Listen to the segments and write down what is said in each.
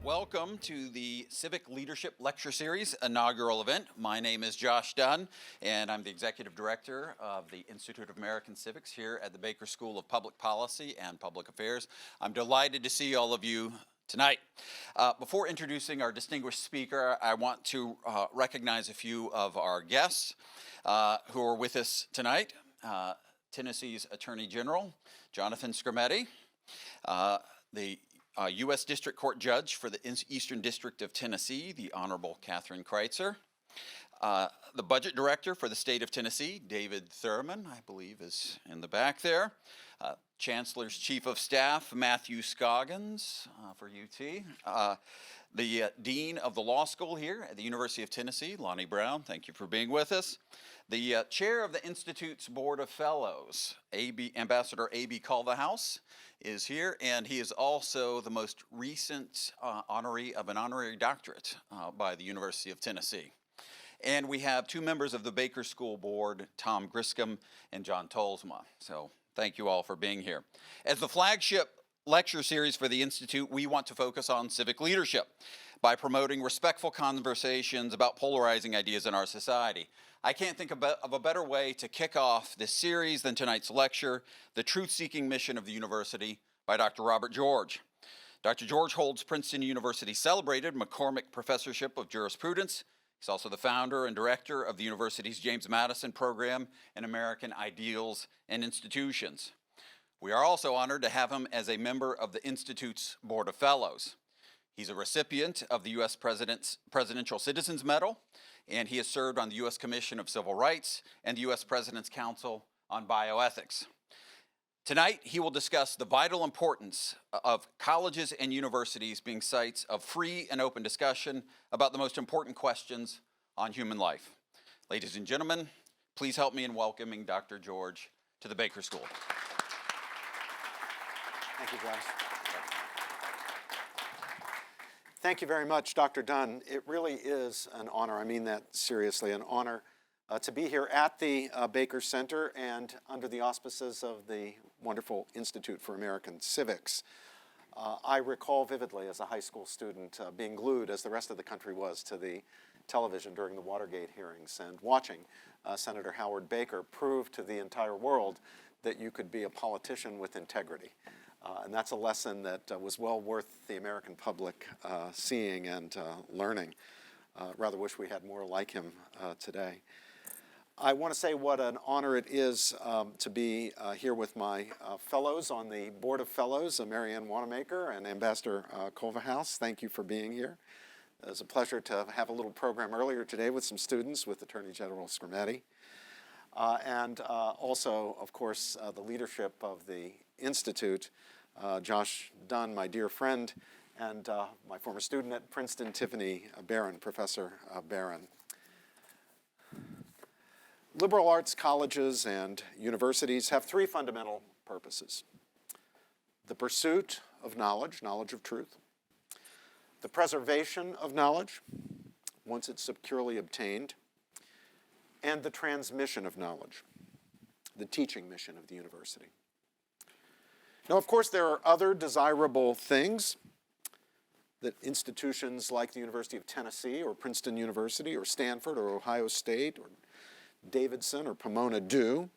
Welcome to the Civic Leadership Lecture Series inaugural event. My name is Josh Dunn, and I'm the Executive Director of the Institute of American Civics here at the Baker School of Public Policy and Public Affairs. I'm delighted to see all of you tonight. Before introducing our distinguished speaker, I want to recognize a few of our guests who are with us tonight. Tennessee's Attorney General, Jonathan Skrmetti, the U.S. District Court Judge for the Eastern District of Tennessee, the Honorable Catherine Kreitzer. The Budget Director for the State of Tennessee, David Thurman, I believe is in the back there. Chancellor's Chief of Staff, Matthew Scoggins for UT. The Dean of the Law School here at the University of Tennessee, Lonnie Brown, thank you for being with us. The Chair of the Institute's Board of Fellows, Ambassador A.B. Culverhouse, is here, and he is also the most recent honoree of an honorary doctorate by the University of Tennessee. And we have two members of the Baker School Board, Tom Griscom and John Tolsma. So thank you all for being here. As the flagship lecture series for the Institute, we want to focus on civic leadership by promoting respectful conversations about polarizing ideas in our society. I can't think of a better way to kick off this series than tonight's lecture, The Truth-Seeking Mission of the University by Dr. Robert George. Dr. George holds Princeton University's celebrated McCormick Professorship of Jurisprudence. He's also the founder and director of the university's James Madison Program in American Ideals and Institutions. We are also honored to have him as a member of the Institute's Board of Fellows. He's a recipient of the U.S. Presidential Citizens Medal, and he has served on the U.S. Commission of Civil Rights and the U.S. President's Council on Bioethics. Tonight, he will discuss the vital importance of colleges and universities being sites of free and open discussion about the most important questions on human life. Ladies and gentlemen, please help me in welcoming Dr. George to the Baker School. Thank you, Josh. Thank you very much, Dr. Dunn. It really is an honor, I mean that seriously, an honor to be here at the Baker Center and under the auspices of the wonderful Institute for American Civics. I recall vividly as a high school student being glued, as the rest of the country was, to the television during the Watergate hearings and watching Senator Howard Baker prove to the entire world that you could be a politician with integrity. And that's a lesson that was well worth the American public seeing and learning. Rather wish we had more like him today. I want to say what an honor it is to be here with my fellows on the Board of Fellows, Marianne Wanamaker and Ambassador Culverhouse. Thank you for being here. It was a pleasure to have a little program earlier today with some students with Attorney General Skrmetti. And also, of course, the leadership of the Institute, Josh Dunn, my dear friend, and my former student at Princeton, Tiffany Barron, Professor Barron. Liberal arts colleges and universities have three fundamental purposes: the pursuit of knowledge, knowledge of truth; the preservation of knowledge, once it's securely obtained; and the transmission of knowledge, the teaching mission of the university. Now, of course, there are other desirable things that institutions like the University of Tennessee or Princeton University or Stanford or Ohio State or Davidson or Pomona do.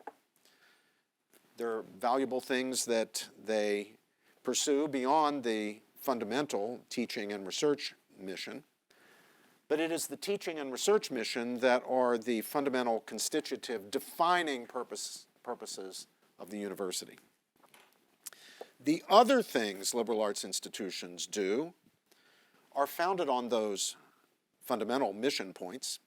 There are valuable things that they pursue beyond the fundamental teaching and research mission. But it is the teaching and research mission that are the fundamental constitutive defining purposes of the university. The other things liberal arts institutions do are founded on those fundamental mission points,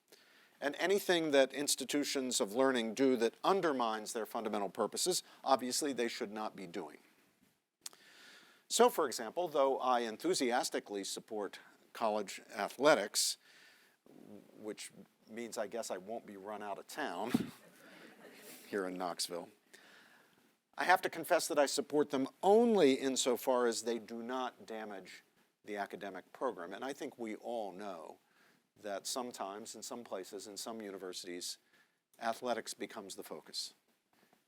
and anything that institutions of learning do that undermines their fundamental purposes, obviously they should not be doing. So, for example, though I enthusiastically support college athletics, which means I guess I won't be run out of town here in Knoxville, I have to confess that I support them only insofar as they do not damage the academic program. And I think we all know that sometimes, in some places, in some universities, athletics becomes the focus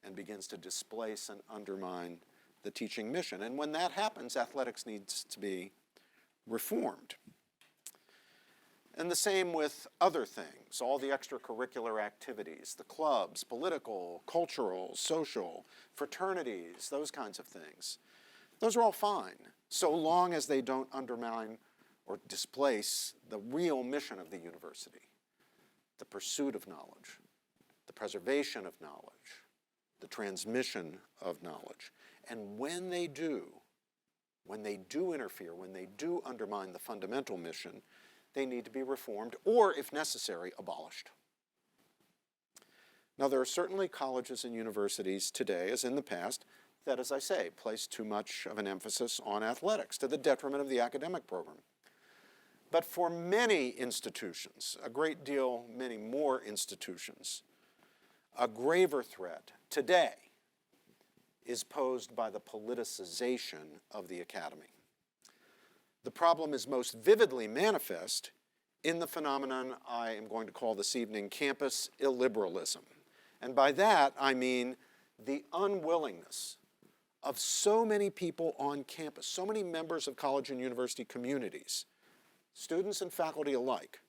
and begins to displace and undermine the teaching mission. And when that happens, athletics needs to be reformed. And the same with other things, all the extracurricular activities, the clubs, political, cultural, social, fraternities, those kinds of things. Those are all fine, so long as they don't undermine or displace the real mission of the university, the pursuit of knowledge, the preservation of knowledge, the transmission of knowledge. And when they do interfere, when they do undermine the fundamental mission, they need to be reformed or, if necessary, abolished. Now, there are certainly colleges and universities today, as in the past, that, as I say, place too much of an emphasis on athletics to the detriment of the academic program. But for many institutions, a great deal, many more institutions, a graver threat today is posed by the politicization of the academy. The problem is most vividly manifest in the phenomenon I am going to call this evening campus illiberalism. And by that, I mean the unwillingness of so many people on campus, so many members of college and university communities, students and faculty alike,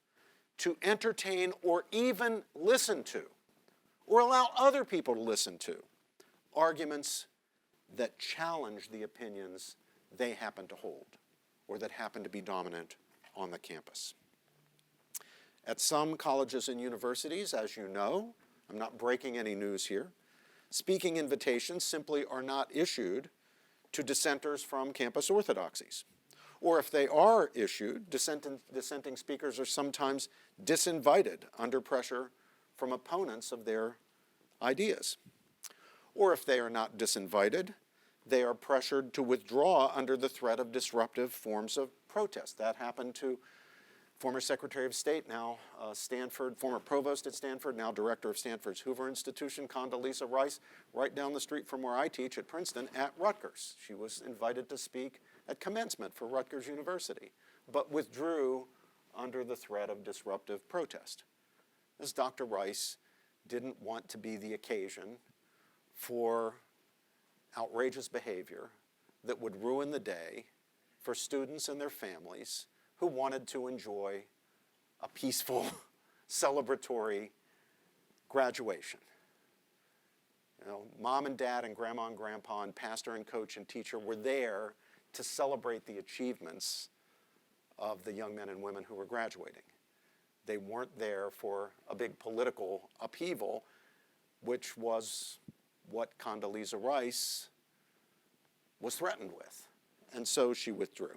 to entertain or even listen to, or allow other people to listen to, arguments that challenge the opinions they happen to hold, or that happen to be dominant on the campus. At some colleges and universities, as you know, I'm not breaking any news here, speaking invitations simply are not issued to dissenters from campus orthodoxies. Or if they are issued, dissenting speakers are sometimes disinvited under pressure from opponents of their ideas. Or if they are not disinvited, they are pressured to withdraw under the threat of disruptive forms of protest. That happened to former Secretary of State, now Stanford, former provost at Stanford, now director of Stanford's Hoover Institution, Condoleezza Rice, right down the street from where I teach at Princeton at Rutgers. She was invited to speak at commencement for Rutgers University, but withdrew under the threat of disruptive protest, as Dr. Rice didn't want to be the occasion for outrageous behavior that would ruin the day for students and their families who wanted to enjoy a peaceful, celebratory graduation. You know, mom and dad and grandma and grandpa and pastor and coach and teacher were there to celebrate the achievements of the young men and women who were graduating. They weren't there for a big political upheaval, which was what Condoleezza Rice was threatened with, and so she withdrew.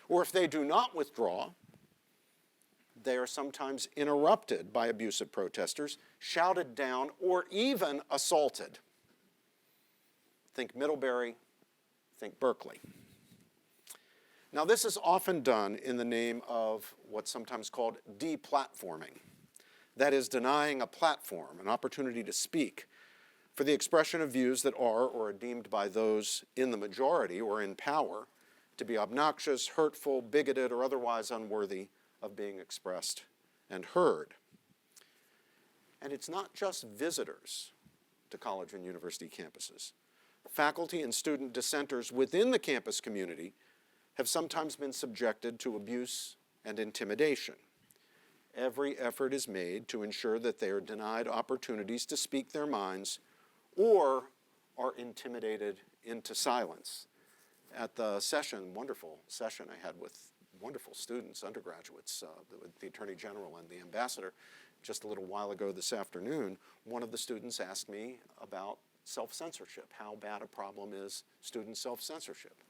Or if they do not withdraw, they are sometimes interrupted by abusive protesters, shouted down, or even assaulted. Think Middlebury, think Berkeley. Now, this is often done in the name of what's sometimes called deplatforming. That is, denying a platform, an opportunity to speak, for the expression of views that are or are deemed by those in the majority or in power to be obnoxious, hurtful, bigoted, or otherwise unworthy of being expressed and heard. And it's not just visitors to college and university campuses. Faculty and student dissenters within the campus community have sometimes been subjected to abuse and intimidation. Every effort is made to ensure that they are denied opportunities to speak their minds or are intimidated into silence. At the session, wonderful session I had with wonderful students, undergraduates, the Attorney General and the Ambassador, just a little while ago this afternoon, one of the students asked me about self-censorship, how bad a problem is student self-censorship.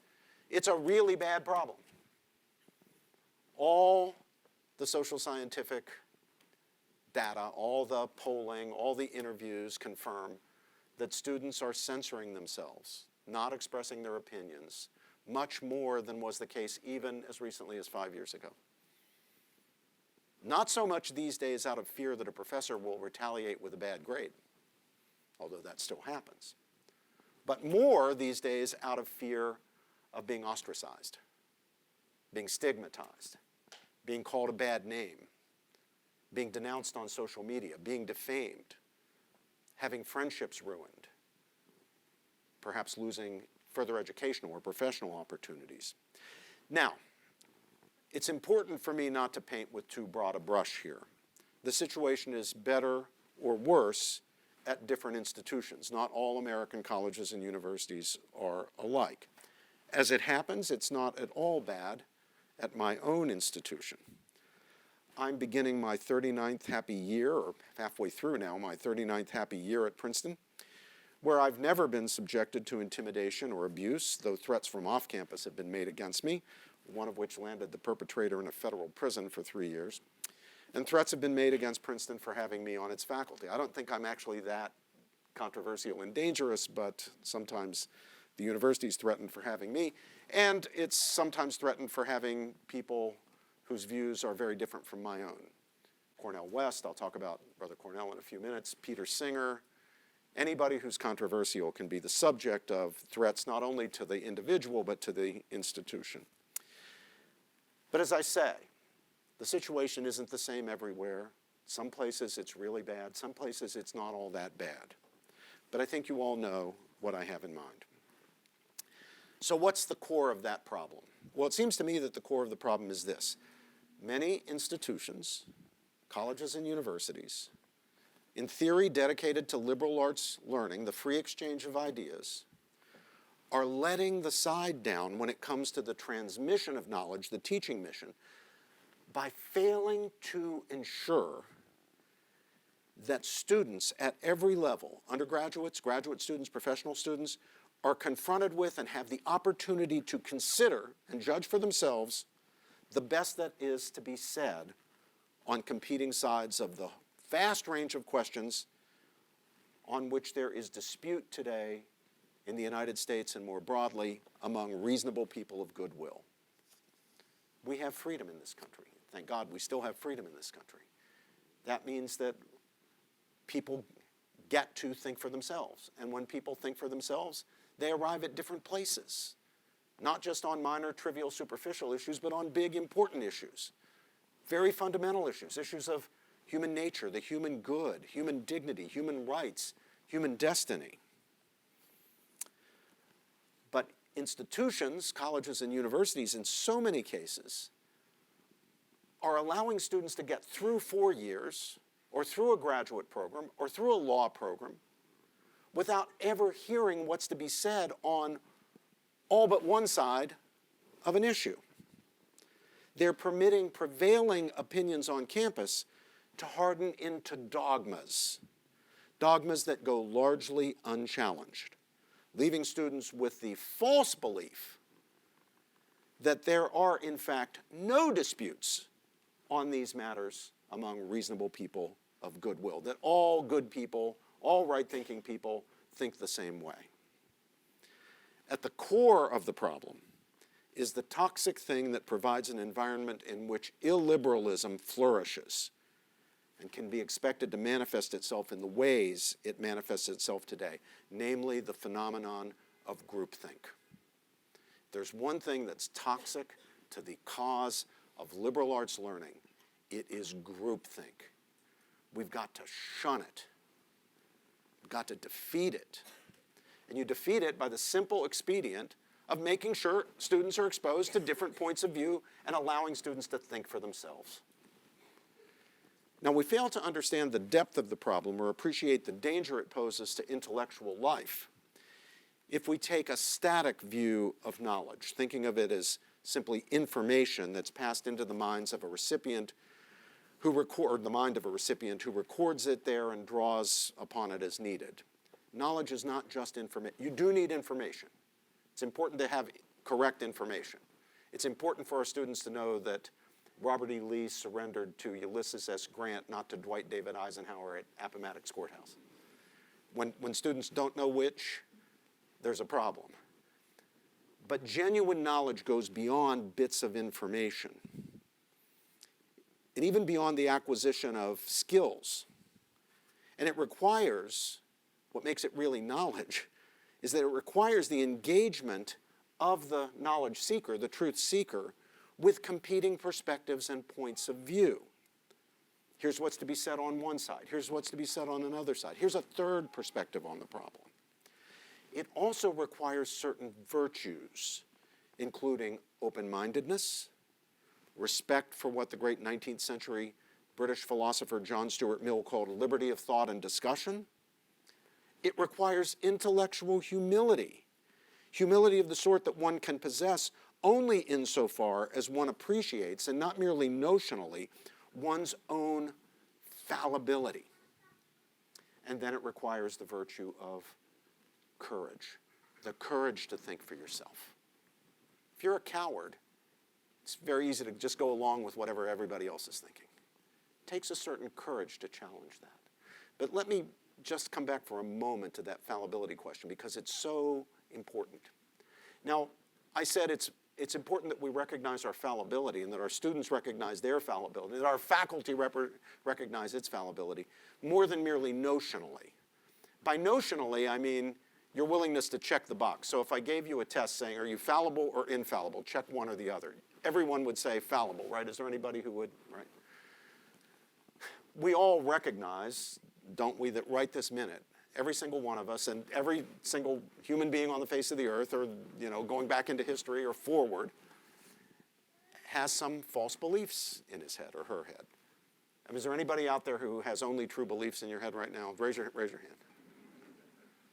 It's a really bad problem. All the social scientific data, all the polling, all the interviews confirm that students are censoring themselves, not expressing their opinions, much more than was the case even as recently as 5 years ago. Not so much these days out of fear that a professor will retaliate with a bad grade, although that still happens, but more these days out of fear of being ostracized, being stigmatized, being called a bad name, being denounced on social media, being defamed, having friendships ruined, perhaps losing further educational or professional opportunities. Now, it's important for me not to paint with too broad a brush here. The situation is better or worse at different institutions. Not all American colleges and universities are alike. As it happens, it's not at all bad at my own institution. I'm beginning my 39th happy year, or halfway through now, my 39th happy year at Princeton, where I've never been subjected to intimidation or abuse, though threats from off campus have been made against me, one of which landed the perpetrator in a federal prison for 3 years. And threats have been made against Princeton for having me on its faculty. I don't think I'm actually that controversial and dangerous, but sometimes the university's threatened for having me, and it's sometimes threatened for having people whose views are very different from my own. Cornell West, I'll talk about Brother Cornell in a few minutes, Peter Singer. Anybody who's controversial can be the subject of threats not only to the individual but to the institution. But as I say, the situation isn't the same everywhere. Some places it's really bad, some places it's not all that bad. But I think you all know what I have in mind. So what's the core of that problem? Well, it seems to me that the core of the problem is this. Many institutions, colleges and universities, in theory dedicated to liberal arts learning, the free exchange of ideas, are letting the side down when it comes to the transmission of knowledge, the teaching mission, by failing to ensure that students at every level, undergraduates, graduate students, professional students, are confronted with and have the opportunity to consider and judge for themselves the best that is to be said on competing sides of the vast range of questions on which there is dispute today in the United States and more broadly among reasonable people of goodwill. We have freedom in this country. Thank God we still have freedom in this country. That means that people get to think for themselves. And when people think for themselves, they arrive at different places, not just on minor, trivial, superficial issues, but on big, important issues, very fundamental issues, issues of human nature, the human good, human dignity, human rights, human destiny. But institutions, colleges and universities, in so many cases, are allowing students to get through 4 years, or through a graduate program, or through a law program, without ever hearing what's to be said on all but one side of an issue. They're permitting prevailing opinions on campus to harden into dogmas, dogmas that go largely unchallenged, leaving students with the false belief that there are, in fact, no disputes on these matters among reasonable people of goodwill, that all good people, all right-thinking people think the same way. At the core of the problem is the toxic thing that provides an environment in which illiberalism flourishes and can be expected to manifest itself in the ways it manifests itself today, namely the phenomenon of groupthink. There's one thing that's toxic to the cause of liberal arts learning. It is groupthink. We've got to shun it. We've got to defeat it. And you defeat it by the simple expedient of making sure students are exposed to different points of view and allowing students to think for themselves. Now, we fail to understand the depth of the problem or appreciate the danger it poses to intellectual life if we take a static view of knowledge, thinking of it as simply information that's passed into the minds of a recipient the mind of a recipient who records it there and draws upon it as needed. Knowledge is not just information. You do need information. It's important to have correct information. It's important for our students to know that Robert E. Lee surrendered to Ulysses S. Grant, not to Dwight David Eisenhower at Appomattox Courthouse. When students don't know which, there's a problem. But genuine knowledge goes beyond bits of information, and even beyond the acquisition of skills. And it requires, what makes it really knowledge, is that it requires the engagement of the knowledge seeker, the truth seeker, with competing perspectives and points of view. Here's what's to be said on one side. Here's what's to be said on another side. Here's a third perspective on the problem. It also requires certain virtues, including open-mindedness, respect for what the great 19th century British philosopher John Stuart Mill called liberty of thought and discussion. It requires intellectual humility, humility of the sort that one can possess only insofar as one appreciates, and not merely notionally, one's own fallibility. And then it requires the virtue of courage, the courage to think for yourself. If you're a coward, it's very easy to just go along with whatever everybody else is thinking. It takes a certain courage to challenge that. But let me just come back for a moment to that fallibility question, because it's so important. Now, I said it's important that we recognize our fallibility and that our students recognize their fallibility, that our faculty recognize its fallibility, more than merely notionally. By notionally, I mean your willingness to check the box. So if I gave you a test saying, are you fallible or infallible? Check one or the other. Everyone would say fallible, right? Is there anybody who would, right? We all recognize, don't we, that right this minute, every single one of us and every single human being on the face of the earth, or going back into history or forward, has some false beliefs in his head or her head. I mean, is there anybody out there who has only true beliefs in your head right now? Raise your hand.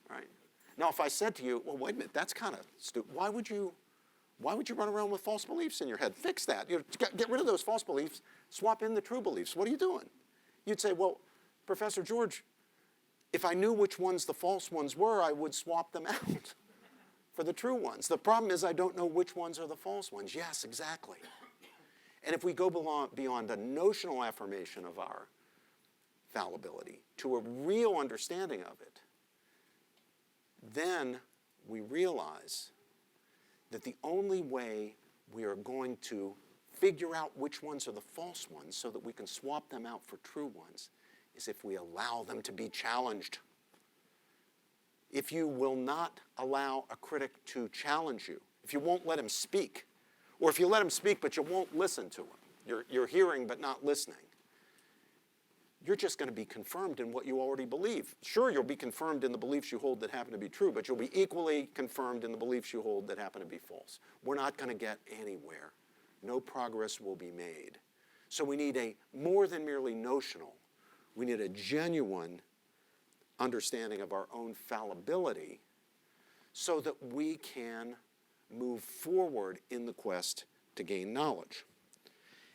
All right. Now, if I said to you, well, wait a minute, that's kind of stupid. Why would you run around with false beliefs in your head? Fix that. Get rid of those false beliefs. Swap in the true beliefs. What are you doing? You'd say, well, Professor George, if I knew which ones the false ones were, I would swap them out for the true ones. The problem is I don't know which ones are the false ones. Yes, exactly. And if we go beyond a notional affirmation of our fallibility to a real understanding of it, then we realize that the only way we are going to figure out which ones are the false ones so that we can swap them out for true ones is if we allow them to be challenged. If you will not allow a critic to challenge you, if you won't let him speak, or if you let him speak but you won't listen to him, you're hearing but not listening, you're just going to be confirmed in what you already believe. Sure, you'll be confirmed in the beliefs you hold that happen to be true, but you'll be equally confirmed in the beliefs you hold that happen to be false. We're not going to get anywhere. No progress will be made. So we need a more than merely notional, we need a genuine understanding of our own fallibility so that we can move forward in the quest to gain knowledge.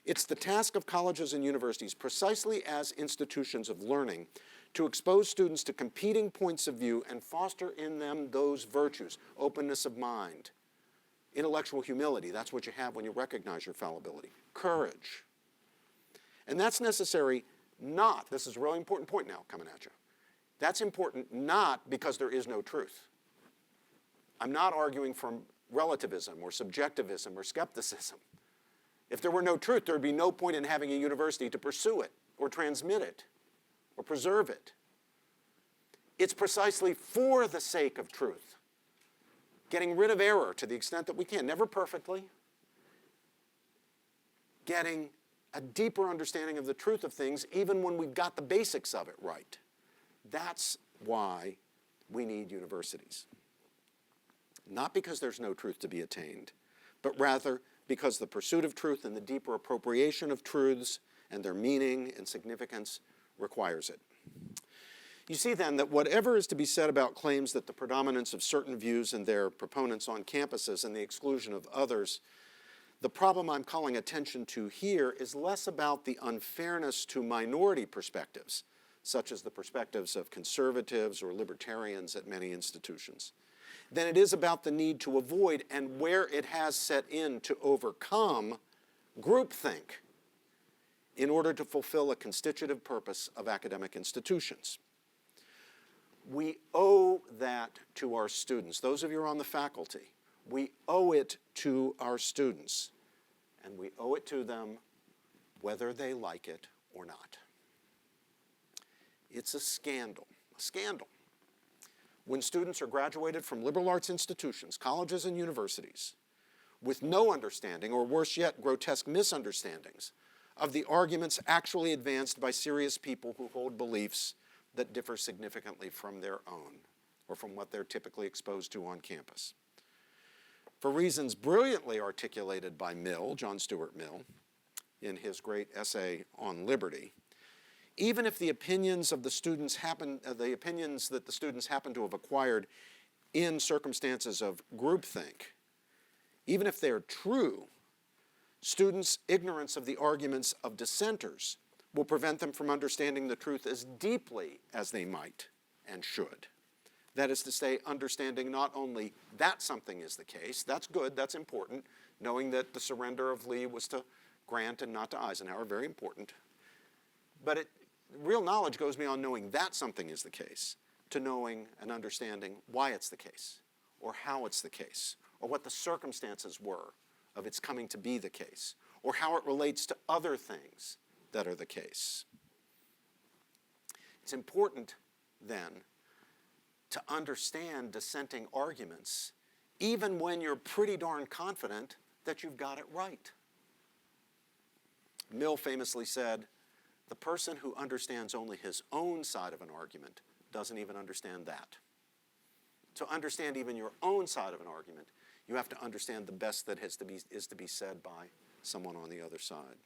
It's the task of colleges and universities, precisely as institutions of learning, to expose students to competing points of view and foster in them those virtues: openness of mind, intellectual humility. That's what you have when you recognize your fallibility. Courage. And that's necessary not, this is a really important point now coming at you, that's important not because there is no truth. I'm not arguing from relativism or subjectivism or skepticism. If there were no truth, there would be no point in having a university to pursue it or transmit it or preserve it. It's precisely for the sake of truth, getting rid of error to the extent that we can, never perfectly, getting a deeper understanding of the truth of things even when we've got the basics of it right. That's why we need universities. Not because there's no truth to be attained, but rather because the pursuit of truth and the deeper appropriation of truths and their meaning and significance requires it. You see then that whatever is to be said about claims that the predominance of certain views and their proponents on campuses and the exclusion of others, the problem I'm calling attention to here is less about the unfairness to minority perspectives, such as the perspectives of conservatives or libertarians at many institutions, than it is about the need to avoid, and where it has set in to overcome, groupthink in order to fulfill a constitutive purpose of academic institutions. We owe that to our students. Those of you who are on the faculty, we owe it to our students, and we owe it to them whether they like it or not. It's a scandal, when students are graduated from liberal arts institutions, colleges and universities, with no understanding, or worse yet, grotesque misunderstandings of the arguments actually advanced by serious people who hold beliefs that differ significantly from their own, or from what they're typically exposed to on campus. For reasons brilliantly articulated by Mill, John Stuart Mill, in his great essay on liberty, even if the opinions of the students the opinions that the students happen to have acquired in circumstances of groupthink, even if they're true, students' ignorance of the arguments of dissenters will prevent them from understanding the truth as deeply as they might and should. That is to say, understanding not only that something is the case, that's good, that's important, knowing that the surrender of Lee was to Grant and not to Eisenhower, very important. But real knowledge goes beyond knowing that something is the case to knowing and understanding why it's the case, or how it's the case, or what the circumstances were of its coming to be the case, or how it relates to other things that are the case. It's important, then, to understand dissenting arguments, even when you're pretty darn confident that you've got it right. Mill famously said, "The person who understands only his own side of an argument doesn't even understand that." To understand even your own side of an argument, you have to understand the best that is to be said by someone on the other side.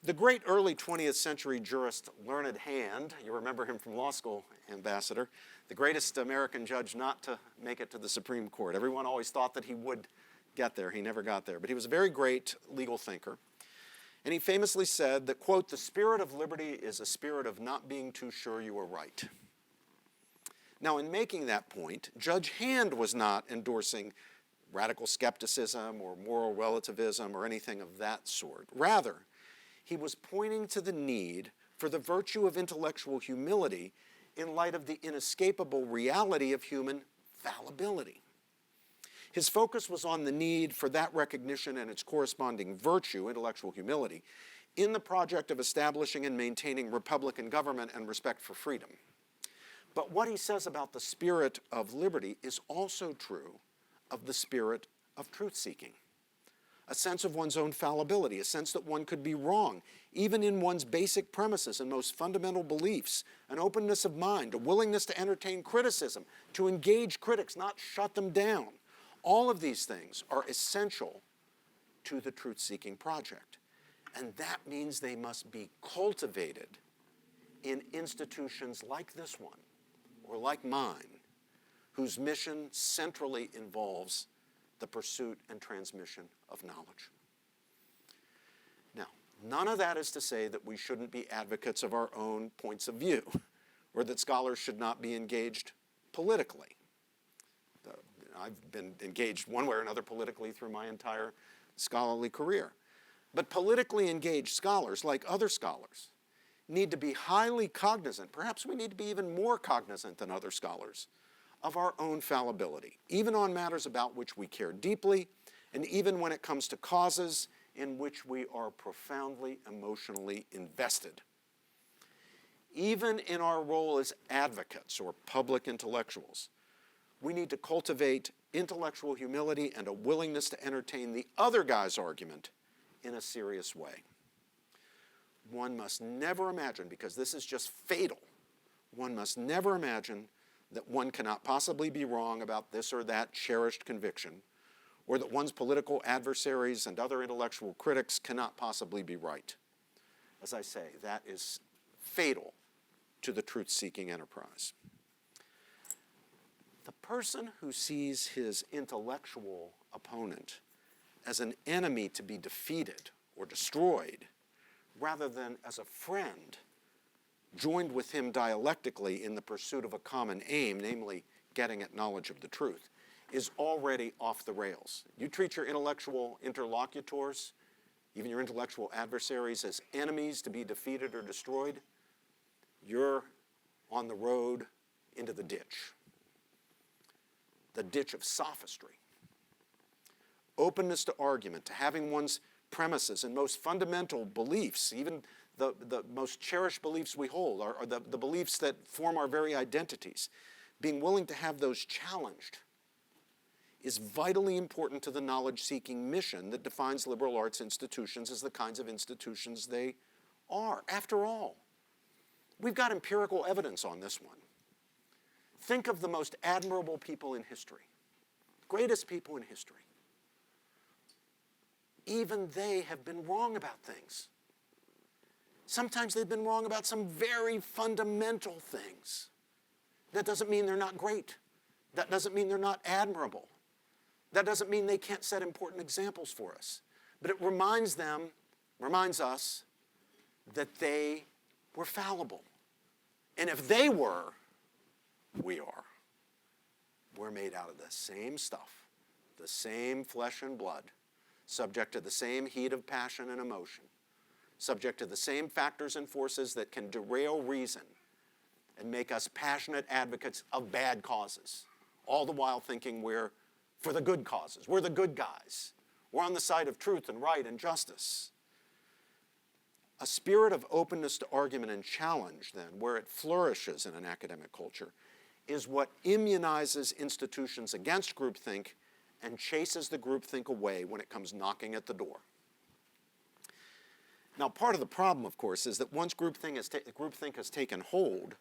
The great early 20th century jurist Learned Hand, you remember him from law school, Ambassador, the greatest American judge not to make it to the Supreme Court. Everyone always thought that he would get there. He never got there. But he was a very great legal thinker. And he famously said that, quote, "The spirit of liberty is a spirit of not being too sure you are right." Now, in making that point, Judge Hand was not endorsing radical skepticism or moral relativism or anything of that sort. Rather, he was pointing to the need for the virtue of intellectual humility in light of the inescapable reality of human fallibility. His focus was on the need for that recognition and its corresponding virtue, intellectual humility, in the project of establishing and maintaining republican government and respect for freedom. But what he says about the spirit of liberty is also true of the spirit of truth-seeking. A sense of one's own fallibility, a sense that one could be wrong, even in one's basic premises and most fundamental beliefs, an openness of mind, a willingness to entertain criticism, to engage critics, not shut them down. All of these things are essential to the truth-seeking project. And that means they must be cultivated in institutions like this one, or like mine, whose mission centrally involves the pursuit and transmission of knowledge. Now, none of that is to say that we shouldn't be advocates of our own points of view, or that scholars should not be engaged politically. I've been engaged one way or another politically through my entire scholarly career. But politically engaged scholars, like other scholars, need to be highly cognizant, perhaps we need to be even more cognizant than other scholars, of our own fallibility, even on matters about which we care deeply, and even when it comes to causes in which we are profoundly emotionally invested. Even in our role as advocates or public intellectuals, we need to cultivate intellectual humility and a willingness to entertain the other guy's argument in a serious way. One must never imagine, because this is just fatal, one must never imagine that one cannot possibly be wrong about this or that cherished conviction, or that one's political adversaries and other intellectual critics cannot possibly be right. As I say, that is fatal to the truth-seeking enterprise. The person who sees his intellectual opponent as an enemy to be defeated or destroyed, rather than as a friend joined with him dialectically in the pursuit of a common aim, namely getting at knowledge of the truth, is already off the rails. You treat your intellectual interlocutors, even your intellectual adversaries, as enemies to be defeated or destroyed, you're on the road into the ditch of sophistry. Openness to argument, to having one's premises and most fundamental beliefs, even the most cherished beliefs we hold, are the beliefs that form our very identities. Being willing to have those challenged is vitally important to the knowledge-seeking mission that defines liberal arts institutions as the kinds of institutions they are. After all, we've got empirical evidence on this one. Think of the most admirable people in history, greatest people in history. even they have been wrong about things. Sometimes they've been wrong about some very fundamental things. That doesn't mean they're not great. That doesn't mean they're not admirable. That doesn't mean they can't set important examples for us. But it reminds us that they were fallible. And if they were, we are. We're made out of the same stuff, the same flesh and blood, subject to the same heat of passion and emotion, subject to the same factors and forces that can derail reason and make us passionate advocates of bad causes, all the while thinking we're for the good causes. We're the good guys. We're on the side of truth and right and justice. A spirit of openness to argument and challenge, then, where it flourishes in an academic culture, is what immunizes institutions against groupthink and chases the groupthink away when it comes knocking at the door. Now, part of the problem, of course, is that once groupthink has taken hold,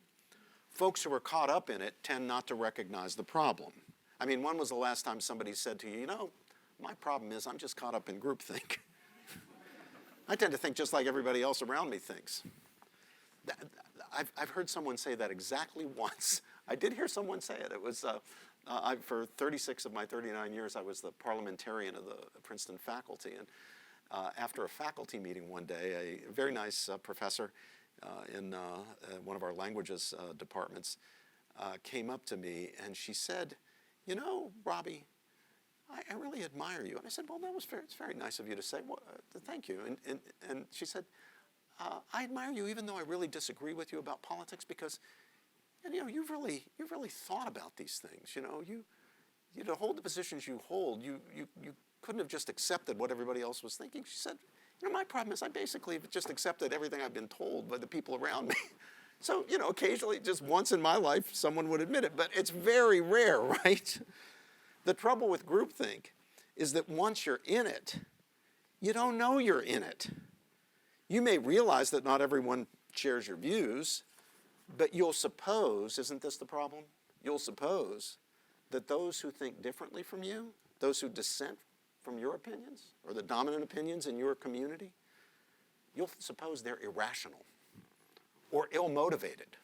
folks who are caught up in it tend not to recognize the problem. I mean, when was the last time somebody said to you, my problem is I'm just caught up in groupthink. I tend to think just like everybody else around me thinks. I've heard someone say that exactly once. I did hear someone say it. It was, for 36 of my 39 years, I was the parliamentarian of the Princeton faculty. And after a faculty meeting one day, a very nice professor in one of our languages departments came up to me and she said, Robbie, I really admire you. And I said, well, it's very nice of you to say. Well, thank you. And she said, I admire you even though I really disagree with you about politics because, you've really thought about these things. You to hold the positions you hold, you couldn't have just accepted what everybody else was thinking. She said, my problem is I basically just accepted everything I've been told by the people around me. So, occasionally, just once in my life, someone would admit it, but it's very rare, right? The trouble with groupthink is that once you're in it, you don't know you're in it. You may realize that not everyone shares your views, but you'll suppose, isn't this the problem? You'll suppose that those who think differently from you, those who dissent from your opinions, or the dominant opinions in your community, you'll suppose they're irrational or ill-motivated.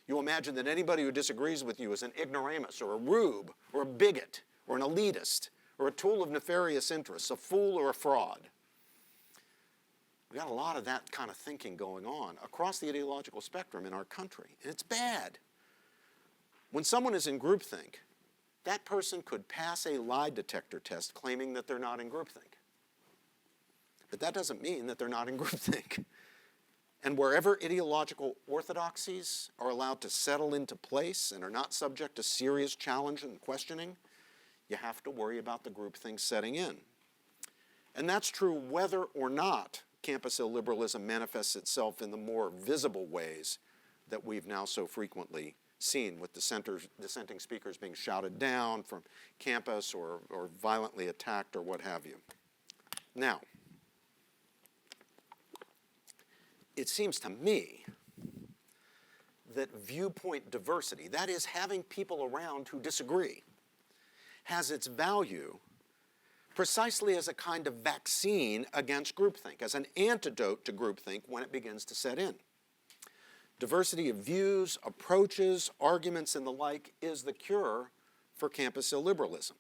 You'll imagine that anybody who disagrees with you is an ignoramus or a rube or a bigot or an elitist or a tool of nefarious interests, a fool or a fraud. We've got a lot of that kind of thinking going on across the ideological spectrum in our country, and it's bad. When someone is in groupthink, that person could pass a lie detector test claiming that they're not in groupthink. But that doesn't mean that they're not in groupthink. And wherever ideological orthodoxies are allowed to settle into place and are not subject to serious challenge and questioning, you have to worry about the groupthink setting in. And that's true whether or not campus illiberalism manifests itself in the more visible ways that we've now so frequently seen, with dissenting speakers being shouted down from campus or violently attacked or what have you. Now, it seems to me that viewpoint diversity, that is having people around who disagree, has its value precisely as a kind of vaccine against groupthink, as an antidote to groupthink when it begins to set in. Diversity of views, approaches, arguments, and the like is the cure for campus illiberalism.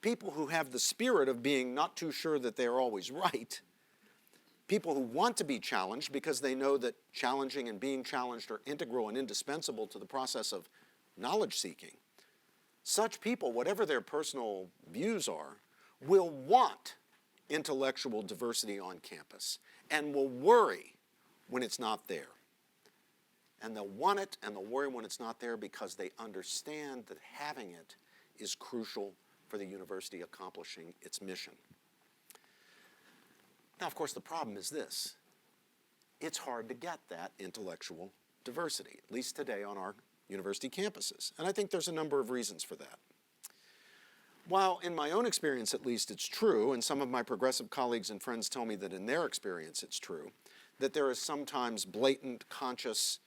People who have the spirit of being not too sure that they're always right, people who want to be challenged because they know that challenging and being challenged are integral and indispensable to the process of knowledge seeking, such people, whatever their personal views are, will want intellectual diversity on campus and will worry when it's not there. And they'll want it and they'll worry when it's not there because they understand that having it is crucial for the university accomplishing its mission. Now, of course, the problem is this. It's hard to get that intellectual diversity, at least today on our university campuses. And I think there's a number of reasons for that. While in my own experience, at least, it's true, and some of my progressive colleagues and friends tell me that in their experience it's true, that there is sometimes blatant, conscious,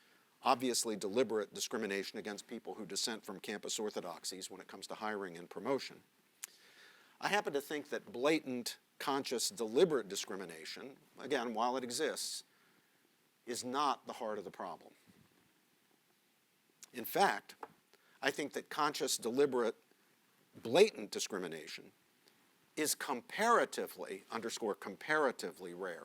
obviously deliberate discrimination against people who dissent from campus orthodoxies when it comes to hiring and promotion. I happen to think that blatant, conscious, deliberate discrimination, again, while it exists, is not the heart of the problem. In fact, I think that conscious, deliberate, blatant discrimination is comparatively, underscore comparatively, rare.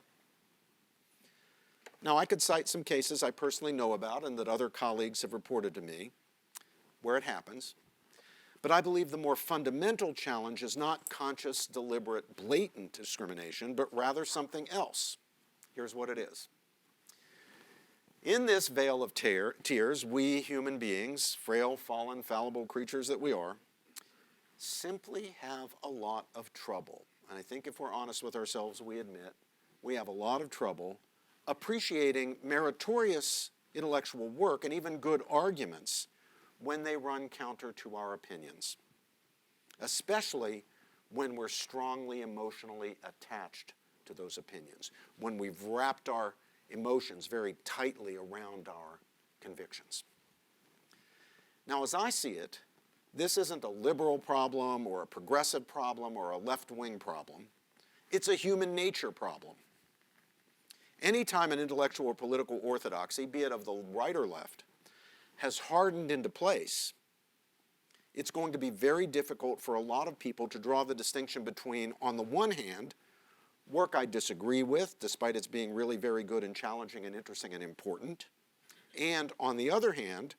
Now, I could cite some cases I personally know about and that other colleagues have reported to me where it happens, but I believe the more fundamental challenge is not conscious, deliberate, blatant discrimination, but rather something else. Here's what it is. In this vale of tears, we human beings, frail, fallen, fallible creatures that we are, simply have a lot of trouble. And I think if we're honest with ourselves, we admit we have a lot of trouble appreciating meritorious intellectual work and even good arguments when they run counter to our opinions, especially when we're strongly emotionally attached to those opinions, when we've wrapped our emotions very tightly around our convictions. Now, as I see it, this isn't a liberal problem or a progressive problem or a left-wing problem. It's a human nature problem. Anytime an intellectual or political orthodoxy, be it of the right or left, has hardened into place, it's going to be very difficult for a lot of people to draw the distinction between, on the one hand, work I disagree with, despite its being really very good and challenging and interesting and important, and on the other hand,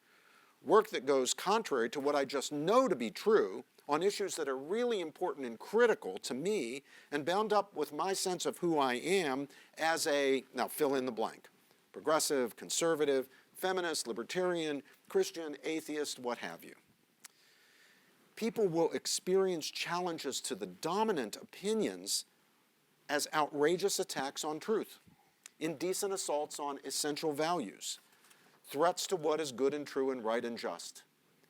work that goes contrary to what I just know to be true on issues that are really important and critical to me and bound up with my sense of who I am as a, now fill in the blank, progressive, conservative, feminist, libertarian, Christian, atheist, what have you. People will experience challenges to the dominant opinions as outrageous attacks on truth, indecent assaults on essential values, threats to what is good and true and right and just,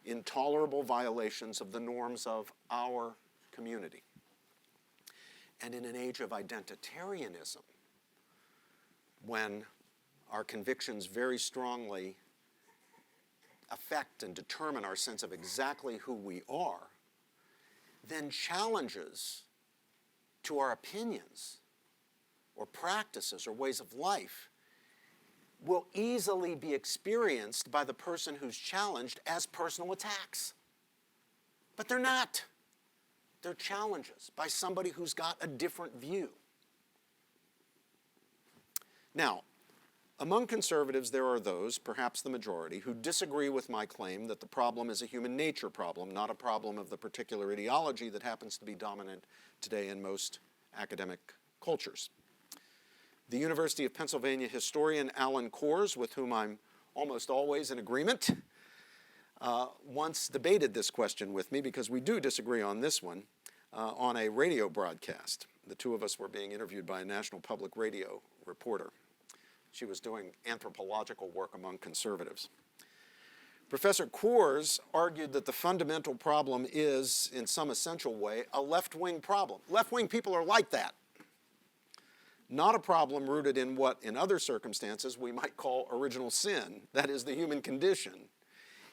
intolerable violations of the norms of our community. And in an age of identitarianism, when our convictions very strongly affect and determine our sense of exactly who we are, then challenges to our opinions or practices or ways of life will easily be experienced by the person who's challenged as personal attacks. But they're not. They're challenges by somebody who's got a different view. Now, among conservatives, there are those, perhaps the majority, who disagree with my claim that the problem is a human nature problem, not a problem of the particular ideology that happens to be dominant today in most academic cultures. The University of Pennsylvania historian Alan Kors, with whom I'm almost always in agreement, once debated this question with me, because we do disagree on this one, on a radio broadcast. The two of us were being interviewed by a national public radio reporter. She was doing anthropological work among conservatives. Professor Kors argued that the fundamental problem is, in some essential way, a left-wing problem. Left-wing people are like that. Not a problem rooted in what, in other circumstances, we might call original sin, that is, the human condition.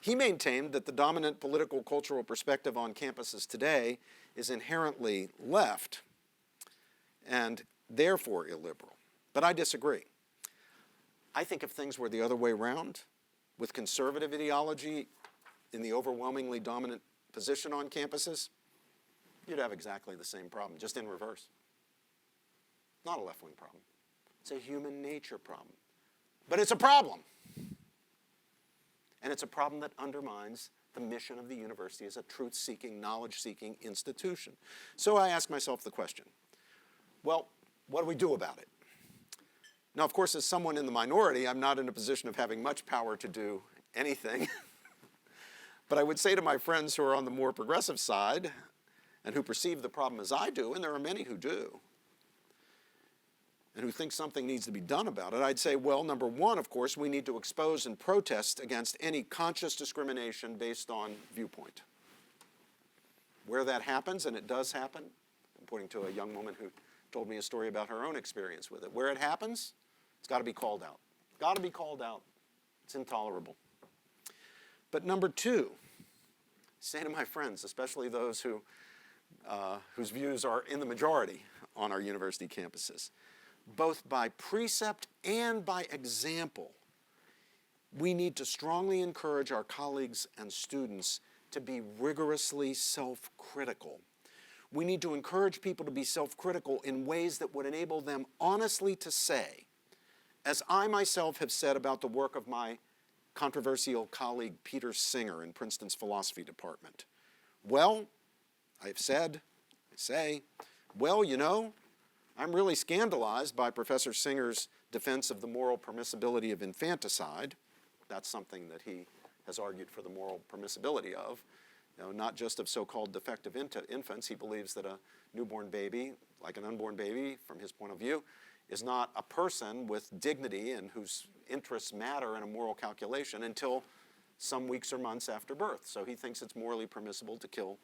He maintained that the dominant political cultural perspective on campuses today is inherently left and therefore illiberal. But I disagree. I think if things were the other way around, with conservative ideology in the overwhelmingly dominant position on campuses, you'd have exactly the same problem, just in reverse. Not a left-wing problem. It's a human nature problem. But it's a problem. And it's a problem that undermines the mission of the university as a truth-seeking, knowledge-seeking institution. So I ask myself the question, well, what do we do about it? Now, of course, as someone in the minority, I'm not in a position of having much power to do anything. But I would say to my friends who are on the more progressive side and who perceive the problem as I do, and there are many who do, and who think something needs to be done about it, I'd say, well, number one, of course, we need to expose and protest against any conscious discrimination based on viewpoint. Where that happens, and it does happen, I'm pointing to a young woman who told me a story about her own experience with it. Where it happens, it's got to be called out. Got to be called out. It's intolerable. But number two, say to my friends, especially those whose views are in the majority on our university campuses. Both by precept and by example, we need to strongly encourage our colleagues and students to be rigorously self-critical. We need to encourage people to be self-critical in ways that would enable them honestly to say, as I myself have said about the work of my controversial colleague Peter Singer in Princeton's philosophy department. Well, I say, well, you know, I'm really scandalized by Professor Singer's defense of the moral permissibility of infanticide. That's something that he has argued for the moral permissibility of. You know, not just of so-called defective infants. He believes that a newborn baby, like an unborn baby, from his point of view, is not a person with dignity and whose interests matter in a moral calculation until some weeks or months after birth. So he thinks it's morally permissible to kill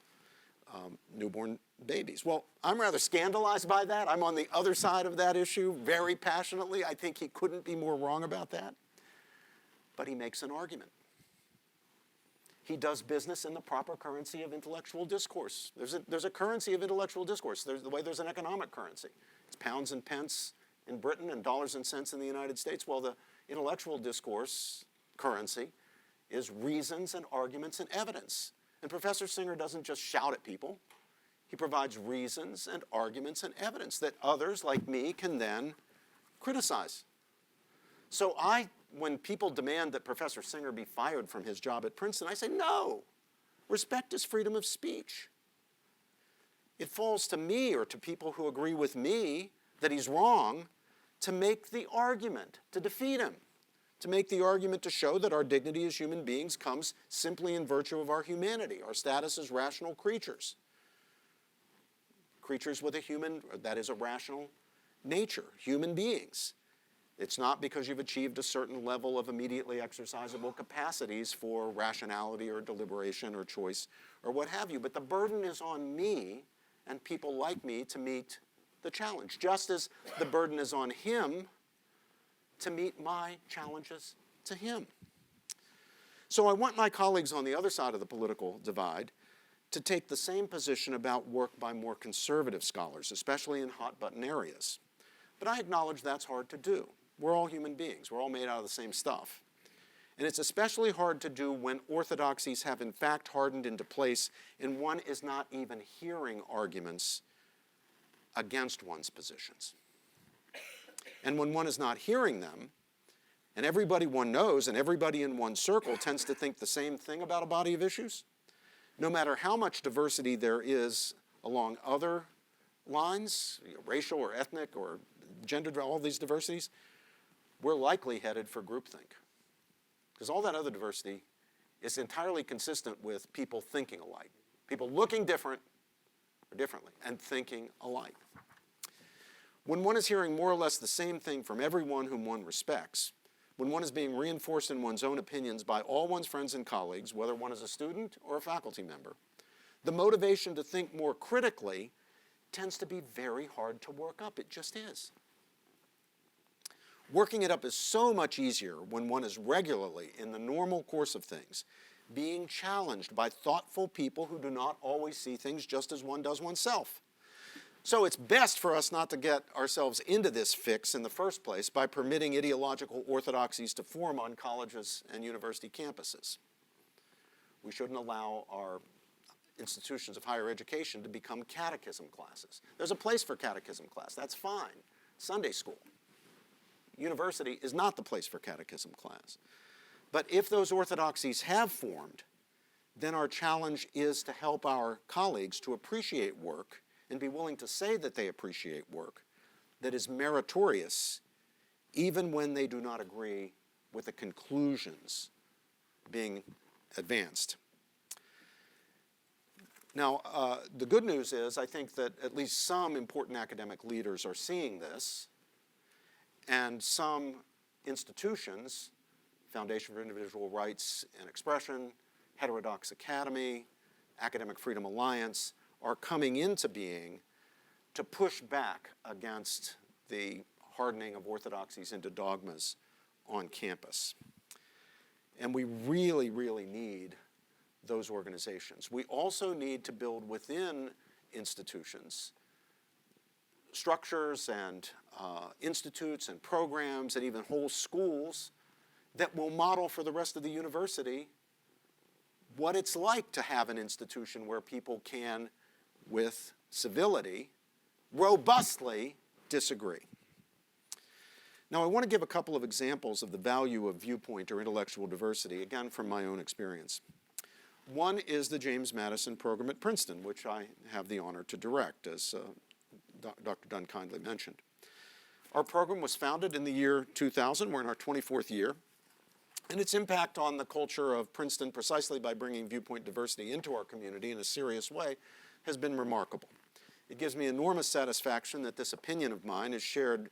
newborn babies. Well, I'm rather scandalized by that. I'm on the other side of that issue very passionately. I think he couldn't be more wrong about that. But he makes an argument. He does business in the proper currency of intellectual discourse. There's a currency of intellectual discourse. There's the way there's an economic currency. It's pounds and pence in Britain and dollars and cents in the United States. Well, the intellectual discourse currency is reasons and arguments and evidence. And Professor Singer doesn't just shout at people. He provides reasons and arguments and evidence that others like me can then criticize. So when people demand that Professor Singer be fired from his job at Princeton, I say, no, respect his freedom of speech. It falls to me or to people who agree with me that he's wrong to make the argument, to defeat him, to make the argument to show that our dignity as human beings comes simply in virtue of our humanity, our status as rational creatures. Creatures with a rational nature, human beings. It's not because you've achieved a certain level of immediately exercisable capacities for rationality or deliberation or choice or what have you, but the burden is on me and people like me to meet the challenge, just as the burden is on him to meet my challenges to him. So I want my colleagues on the other side of the political divide to take the same position about work by more conservative scholars, especially in hot-button areas. But I acknowledge that's hard to do. We're all human beings. We're all made out of the same stuff. And it's especially hard to do when orthodoxies have in fact hardened into place and one is not even hearing arguments against one's positions. And when one is not hearing them, and everybody one knows and everybody in one's circle tends to think the same thing about a body of issues, no matter how much diversity there is along other lines, racial or ethnic or gender, all these diversities, we're likely headed for groupthink. Because all that other diversity is entirely consistent with people thinking alike. People looking differently and thinking alike. When one is hearing more or less the same thing from everyone whom one respects, when one is being reinforced in one's own opinions by all one's friends and colleagues, whether one is a student or a faculty member, the motivation to think more critically tends to be very hard to work up. It just is. Working it up is so much easier when one is regularly, in the normal course of things, being challenged by thoughtful people who do not always see things just as one does oneself. So it's best for us not to get ourselves into this fix in the first place by permitting ideological orthodoxies to form on colleges and university campuses. We shouldn't allow our institutions of higher education to become catechism classes. There's a place for catechism class. That's fine. Sunday school. University is not the place for catechism class. But if those orthodoxies have formed, then our challenge is to help our colleagues to appreciate work and be willing to say that they appreciate work that is meritorious even when they do not agree with the conclusions being advanced. Now, the good news is I think that at least some important academic leaders are seeing this, and some institutions, Foundation for Individual Rights and Expression, Heterodox Academy, Academic Freedom Alliance, are coming into being to push back against the hardening of orthodoxies into dogmas on campus. And we really, really need those organizations. We also need to build within institutions structures and institutes and programs and even whole schools that will model for the rest of the university what it's like to have an institution where people can, with civility, robustly disagree. Now, I want to give a couple of examples of the value of viewpoint or intellectual diversity, again, from my own experience. One is the James Madison program at Princeton, which I have the honor to direct, as Dr. Dunn kindly mentioned. Our program was founded in the year 2000. We're in our 24th year. And its impact on the culture of Princeton, precisely by bringing viewpoint diversity into our community in a serious way, has been remarkable. It gives me enormous satisfaction that this opinion of mine is shared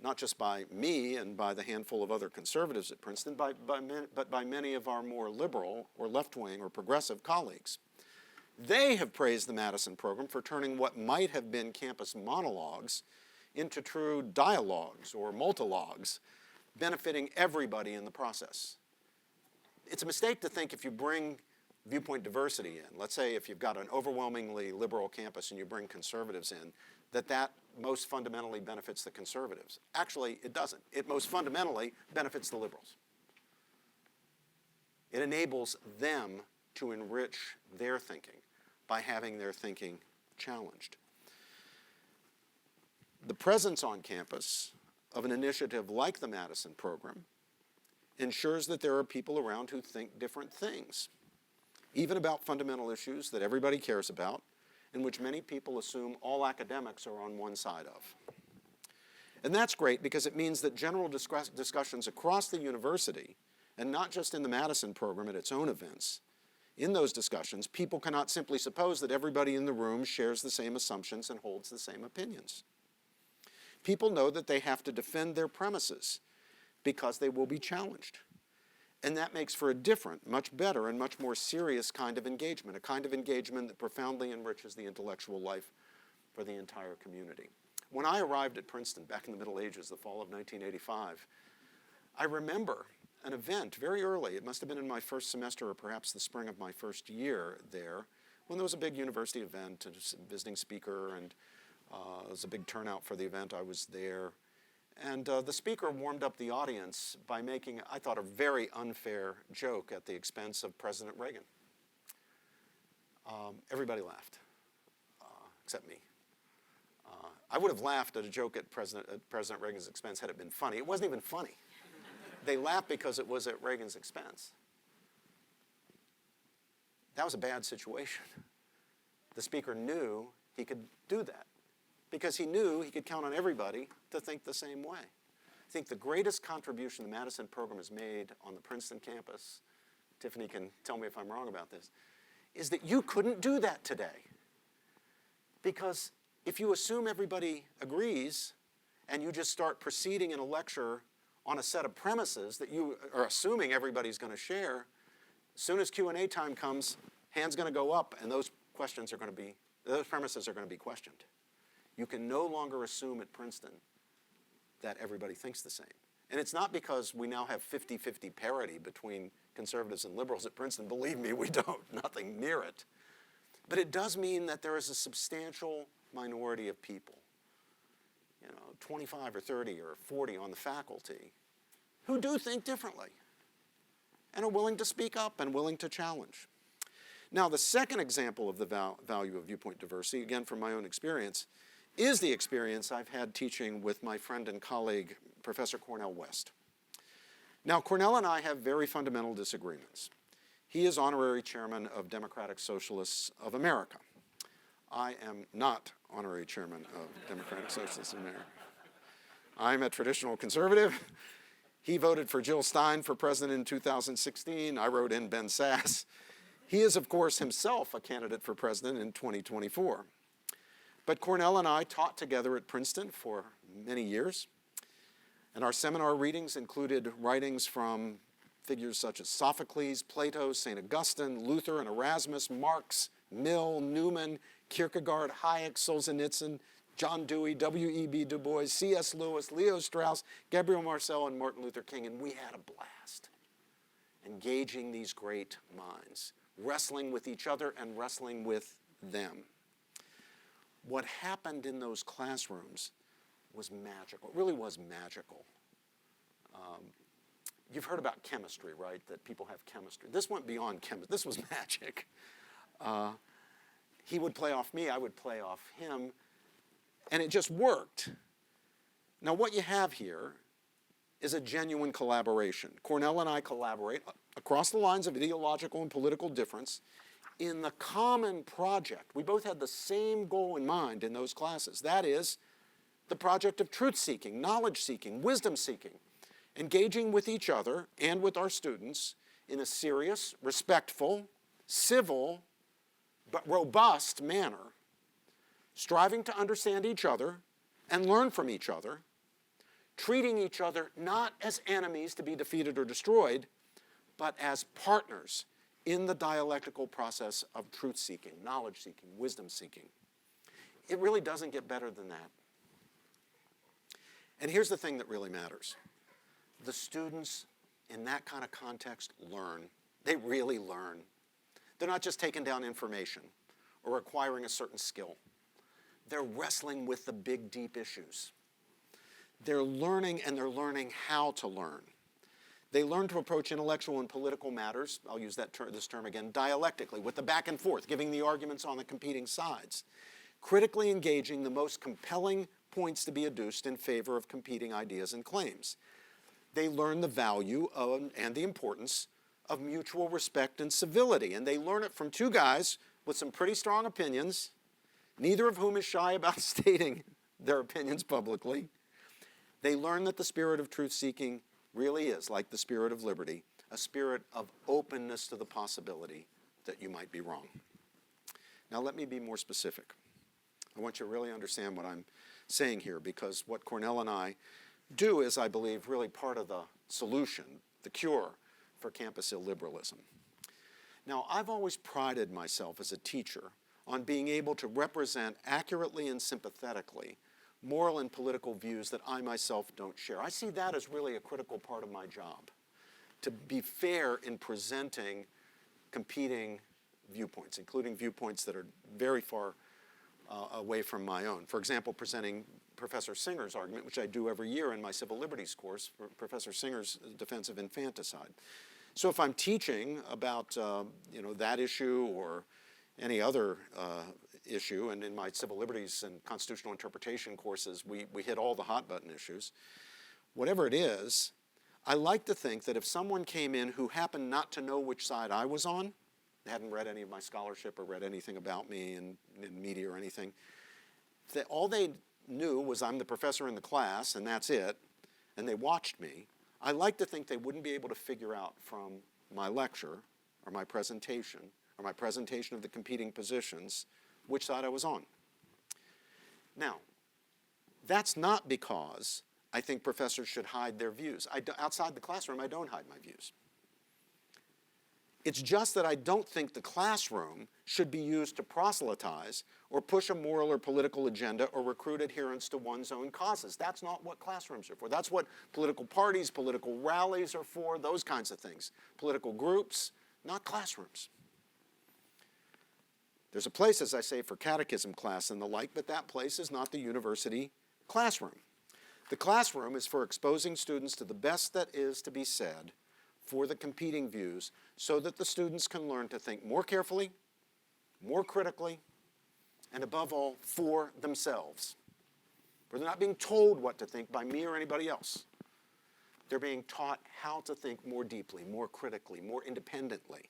not just by me and by the handful of other conservatives at Princeton, but by many of our more liberal or left-wing or progressive colleagues. They have praised the Madison program for turning what might have been campus monologues into true dialogues or multilogues, benefiting everybody in the process. It's a mistake to think if you bring viewpoint diversity in, let's say if you've got an overwhelmingly liberal campus and you bring conservatives in, that most fundamentally benefits the conservatives. Actually, it doesn't. It most fundamentally benefits the liberals. It enables them to enrich their thinking by having their thinking challenged. The presence on campus of an initiative like the Madison program ensures that there are people around who think different things, even about fundamental issues that everybody cares about, in which many people assume all academics are on one side of. And that's great because it means that general discussions across the university, and not just in the Madison program at its own events, in those discussions, people cannot simply suppose that everybody in the room shares the same assumptions and holds the same opinions. People know that they have to defend their premises because they will be challenged. And that makes for a different, much better, and much more serious kind of engagement, a kind of engagement that profoundly enriches the intellectual life for the entire community. When I arrived at Princeton back in the Middle Ages, the fall of 1985, I remember an event very early. It must have been in my first semester or perhaps the spring of my first year there, when there was a big university event and a visiting speaker, and it was a big turnout for the event. I was there. And the speaker warmed up the audience by making, I thought, a very unfair joke at the expense of President Reagan. Everybody laughed, except me. I would have laughed at a joke at President Reagan's expense had it been funny. It wasn't even funny. They laughed because it was at Reagan's expense. That was a bad situation. The speaker knew he could do that, because he knew he could count on everybody to think the same way. I think the greatest contribution the Madison program has made on the Princeton campus, Tiffany can tell me if I'm wrong about this, is that you couldn't do that today. Because if you assume everybody agrees and you just start proceeding in a lecture on a set of premises that you are assuming everybody's going to share, as soon as Q&A time comes, hands going to go up and those premises are going to be questioned. You can no longer assume at Princeton that everybody thinks the same. And it's not because we now have 50-50 parity between conservatives and liberals at Princeton. Believe me, we don't. Nothing near it. But it does mean that there is a substantial minority of people, 25 or 30 or 40 on the faculty, who do think differently and are willing to speak up and willing to challenge. Now, the second example of the value of viewpoint diversity, again from my own experience, is the experience I've had teaching with my friend and colleague, Professor Cornel West. Now, Cornel and I have very fundamental disagreements. He is honorary chairman of Democratic Socialists of America. I am not honorary chairman of Democratic Socialists of America. I'm a traditional conservative. He voted for Jill Stein for president in 2016. I wrote in Ben Sass. He is, of course, himself a candidate for president in 2024. But Cornel and I taught together at Princeton for many years, and our seminar readings included writings from figures such as Sophocles, Plato, St. Augustine, Luther and Erasmus, Marx, Mill, Newman, Kierkegaard, Hayek, Solzhenitsyn, John Dewey, W.E.B. Du Bois, C.S. Lewis, Leo Strauss, Gabriel Marcel, and Martin Luther King, and we had a blast engaging these great minds, wrestling with each other and wrestling with them. what happened in those classrooms was magical. It really was magical. You've heard about chemistry, right? That people have chemistry. This went beyond chemistry. This was magic. He would play off me, I would play off him, and it just worked. Now what you have here is a genuine collaboration. Cornell and I collaborate across the lines of ideological and political difference in the common project. We both had the same goal in mind in those classes. That is the project of truth-seeking, knowledge-seeking, wisdom-seeking, engaging with each other and with our students in a serious, respectful, civil, but robust manner, striving to understand each other and learn from each other, treating each other not as enemies to be defeated or destroyed, but as partners in the dialectical process of truth-seeking, knowledge-seeking, wisdom-seeking. It really doesn't get better than that. And here's the thing that really matters. The students in that kind of context learn. They really learn. They're not just taking down information or acquiring a certain skill. They're wrestling with the big, deep issues. They're learning, and they're learning how to learn. They learn to approach intellectual and political matters, I'll use this term again, dialectically, with the back and forth, giving the arguments on the competing sides, critically engaging the most compelling points to be adduced in favor of competing ideas and claims. They learn the value of, and the importance of mutual respect and civility, and they learn it from two guys with some pretty strong opinions, neither of whom is shy about stating their opinions publicly. They learn that the spirit of truth-seeking really is, like the spirit of liberty, a spirit of openness to the possibility that you might be wrong. Now let me be more specific. I want you to really understand what I'm saying here, because what Cornell and I do is, I believe, really part of the solution, the cure for campus illiberalism. Now, I've always prided myself as a teacher on being able to represent accurately and sympathetically moral and political views that I myself don't share. I see that as really a critical part of my job, to be fair in presenting competing viewpoints, including viewpoints that are very far away from my own. For example, presenting Professor Singer's argument, which I do every year in my civil liberties course, for Professor Singer's defense of infanticide. So if I'm teaching about that issue or any other issue, and in my civil liberties and constitutional interpretation courses, we hit all the hot button issues. Whatever it is, I like to think that if someone came in who happened not to know which side I was on, they hadn't read any of my scholarship or read anything about me in media or anything, that all they knew was I'm the professor in the class and that's it, and they watched me, I like to think they wouldn't be able to figure out from my lecture or my presentation of the competing positions which side I was on. Now, that's not because I think professors should hide their views. Outside the classroom, I don't hide my views. It's just that I don't think the classroom should be used to proselytize or push a moral or political agenda or recruit adherents to one's own causes. That's not what classrooms are for. That's what political parties, political rallies are for, those kinds of things. Political groups, not classrooms. There's a place, as I say, for catechism class and the like, but that place is not the university classroom. The classroom is for exposing students to the best that is to be said for the competing views so that the students can learn to think more carefully, more critically, and above all, for themselves. Where they're not being told what to think by me or anybody else. They're being taught how to think more deeply, more critically, more independently.